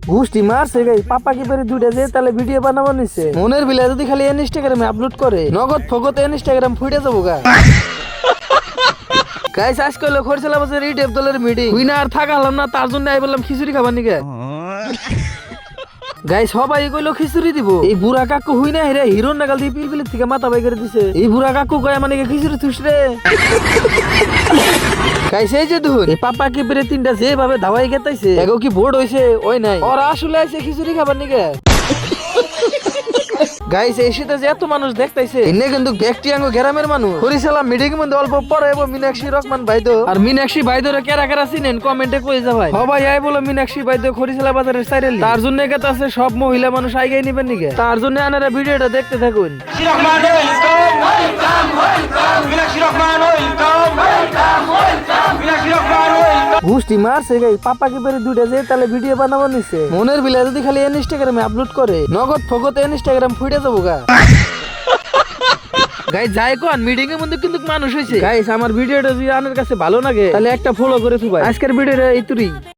ঘুষ্টি মারছে গাই পাপা কি পেরে দুইটা যে তাহলে ভিডিও বানাবো নিছে মনের বিলা যদি খালি ইনস্টাগ্রামে আপলোড করে নগদ ফগত ইনস্টাগ্রাম ফুটে যাবো গা গাইস আজকে হলো খরচলা বাজার ইডিএফ দলের মিটিং উইনার থাকালাম না তার জন্য আই বললাম খিচুড়ি খাবার নিকে গাইস সবাই কইলো খিচুড়ি দিব এই বুড়া কাকু হুই না রে হিরোন নাগাল দিয়ে পিলপিলির থেকে মাথা বাই করে দিছে এই বুড়া কাকু কয় মানে খিচুড়ি থুস রে গাইস এই যে দুই এই পাপা কি পেরে তিনটা যেভাবে ধাওয়াই গেতাইছে এগো কি বোর্ড হইছে ওই নাই ওরা আসলে আইছে খিচুড়ি খাবার নিকে গাইস এই শীতে যে এত মানুষ দেখতাইছে ইন্নে কিন্তু ব্যক্তিয়াঙ্গ গ্রামের মানুষ হরিসালাম মিটিং এর মধ্যে অল্প পরে এবং মিনাক্ষী রহমান ভাইদো আর মিনাক্ষী ভাইদোরে কেরা কেরা চিনেন কমেন্টে কই যা ভাই সবাই আই বলো মিনাক্ষী ভাইদো খরিসালা বাজারের সাইরেল তার জন্য একাত আছে সব মহিলা মানুষ আইগাই নিবেন নিকে তার জন্য আনারা ভিডিওটা দেখতে থাকুন ঘুষ্টি মারছে গাই পাপা কি পেরে দুইটা যে তাহলে ভিডিও বানাবো নিছে মনের বিলা যদি খালি ইনস্টাগ্রামে আপলোড করে নগদ ফগত ইনস্টাগ্রাম ফুটে যাবো গা গাইস যাই কোন মিটিং এর মধ্যে কিন্তু মানুষ হইছে গাইস আমার ভিডিওটা যদি আপনার কাছে ভালো লাগে তাহলে একটা ফলো করে থুবাই আজকের ভিডিওটা এই তুই